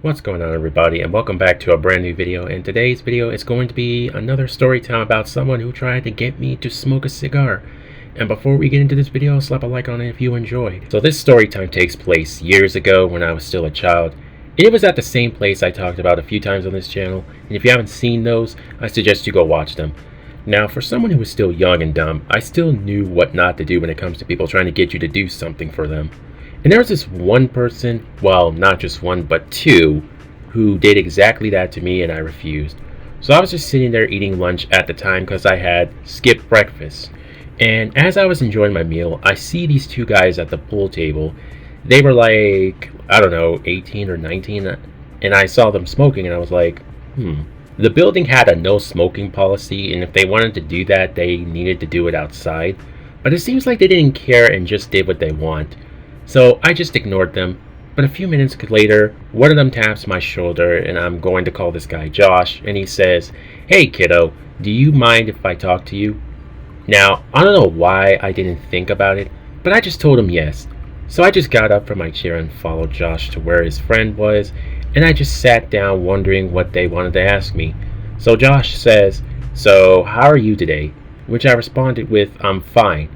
What's going on, everybody, and welcome back to a brand new video. In today's video is going to be another story time about someone who tried to get me to smoke a cigar. And before we get into this video, slap a like on it if you enjoyed. So this story time takes place years ago when I was still a child. And it was at the same place I talked about a few times on this channel, and if you haven't seen those, I suggest you go watch them. Now, for someone who was still young and dumb, I still knew what not to do when it comes to people trying to get you to do something for them. And there was this one person, well, not just one, but two, who did exactly that to me, and I refused. So I was just sitting there eating lunch at the time because I had skipped breakfast. And as I was enjoying my meal, I see these two guys at the pool table. They were like, I don't know, 18 or 19, and I saw them smoking, and I was like, The building had a no smoking policy, and if they wanted to do that, they needed to do it outside. But it seems like they didn't care and just did what they want. So I just ignored them, but a few minutes later, one of them taps my shoulder, and I'm going to call this guy Josh, and he says, "Hey kiddo, do you mind if I talk to you?" Now, I don't know why I didn't think about it, but I just told him yes. So I just got up from my chair and followed Josh to where his friend was, and I just sat down wondering what they wanted to ask me. So Josh says, "So how are you today?" Which I responded with, "I'm fine."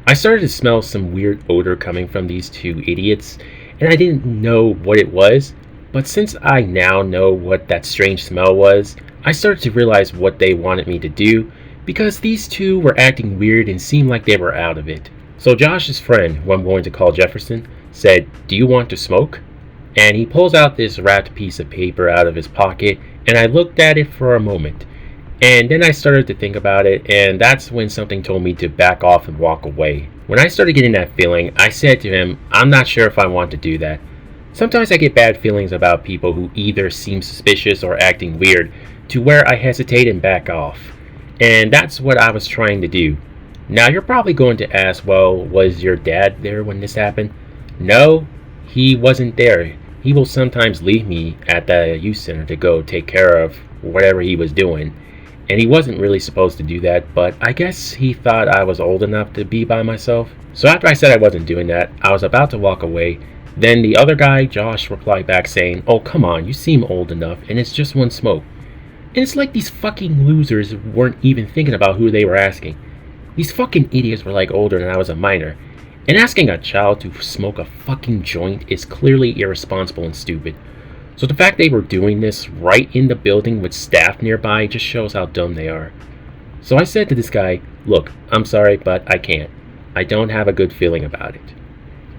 I started to smell some weird odor coming from these two idiots, and I didn't know what it was, but since I now know what that strange smell was, I started to realize what they wanted me to do, because these two were acting weird and seemed like they were out of it. So Josh's friend, who I'm going to call Jefferson, said, "Do you want to smoke?" And he pulls out this wrapped piece of paper out of his pocket, and I looked at it for a moment. And then I started to think about it, and that's when something told me to back off and walk away. When I started getting that feeling, I said to him, "I'm not sure if I want to do that." Sometimes I get bad feelings about people who either seem suspicious or acting weird, to where I hesitate and back off. And that's what I was trying to do. Now you're probably going to ask, well, was your dad there when this happened? No, he wasn't there. He will sometimes leave me at the youth center to go take care of whatever he was doing. And he wasn't really supposed to do that, but I guess he thought I was old enough to be by myself. So after I said I wasn't doing that, I was about to walk away. Then the other guy, Josh, replied back saying, "Oh, come on, you seem old enough, and it's just one smoke." And it's like these fucking losers weren't even thinking about who they were asking. These fucking idiots were like older than I was a minor. And asking a child to smoke a fucking joint is clearly irresponsible and stupid. So the fact they were doing this right in the building with staff nearby just shows how dumb they are. So I said to this guy, "Look, I'm sorry, but I can't. I don't have a good feeling about it."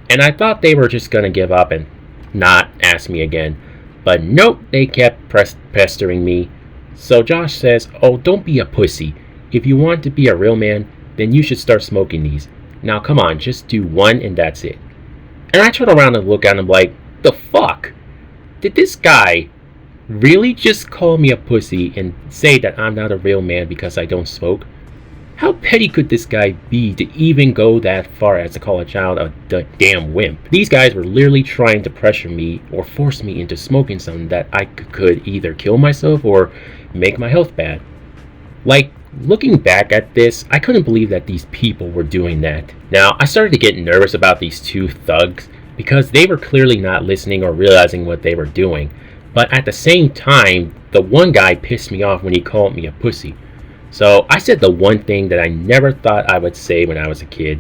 And I thought they were just gonna give up and not ask me again. But nope, they kept pestering me. So Josh says, "Oh, don't be a pussy. If you want to be a real man, then you should start smoking these. Now come on, just do one and that's it." And I turn around and look at him like, the fuck? Did this guy really just call me a pussy and say that I'm not a real man because I don't smoke? How petty could this guy be to even go that far as to call a child a damn wimp? These guys were literally trying to pressure me or force me into smoking something that I could either kill myself or make my health bad. Like, looking back at this, I couldn't believe that these people were doing that. Now, I started to get nervous about these two thugs, because they were clearly not listening or realizing what they were doing. But at the same time, the one guy pissed me off when he called me a pussy. So I said the one thing that I never thought I would say when I was a kid.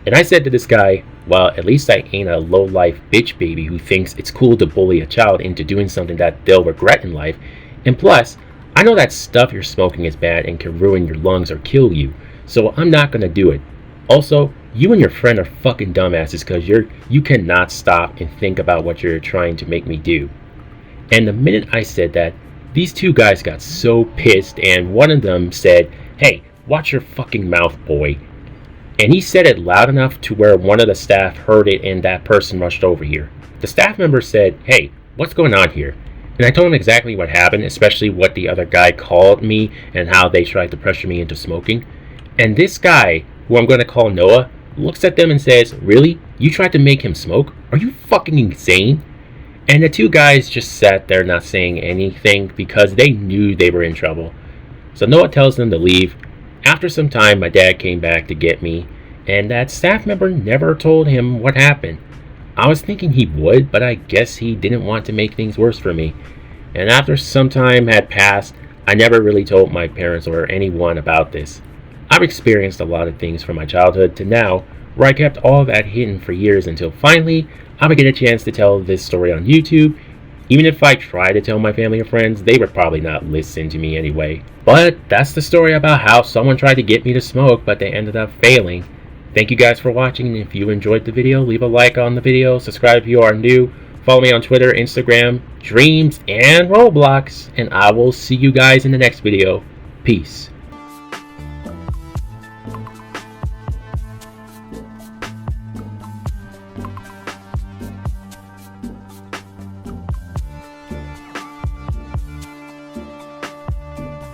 And I said to this guy, "Well, at least I ain't a low-life bitch baby who thinks it's cool to bully a child into doing something that they'll regret in life. And plus, I know that stuff you're smoking is bad and can ruin your lungs or kill you. So I'm not gonna do it. Also, you and your friend are fucking dumbasses because you cannot stop and think about what you're trying to make me do." And the minute I said that, these two guys got so pissed, and one of them said, "Hey, watch your fucking mouth, boy." And he said it loud enough to where one of the staff heard it, and that person rushed over here. The staff member said, "Hey, what's going on here?" And I told him exactly what happened, especially what the other guy called me and how they tried to pressure me into smoking. And this guy, who I'm going to call Noah, looks at them and says, "Really? You tried to make him smoke? Are you fucking insane?" And the two guys just sat there not saying anything because they knew they were in trouble. So Noah tells them to leave. After some time, my dad came back to get me, and that staff member never told him what happened. I was thinking he would, but I guess he didn't want to make things worse for me. And after some time had passed, I never really told my parents or anyone about this. I've experienced a lot of things from my childhood to now, where I kept all that hidden for years until finally I would get a chance to tell this story on YouTube. Even if I tried to tell my family or friends, they would probably not listen to me anyway. But that's the story about how someone tried to get me to smoke, but they ended up failing. Thank you guys for watching, and if you enjoyed the video, leave a like on the video, subscribe if you are new, follow me on Twitter, Instagram, Dreams, and Roblox, and I will see you guys in the next video. Peace.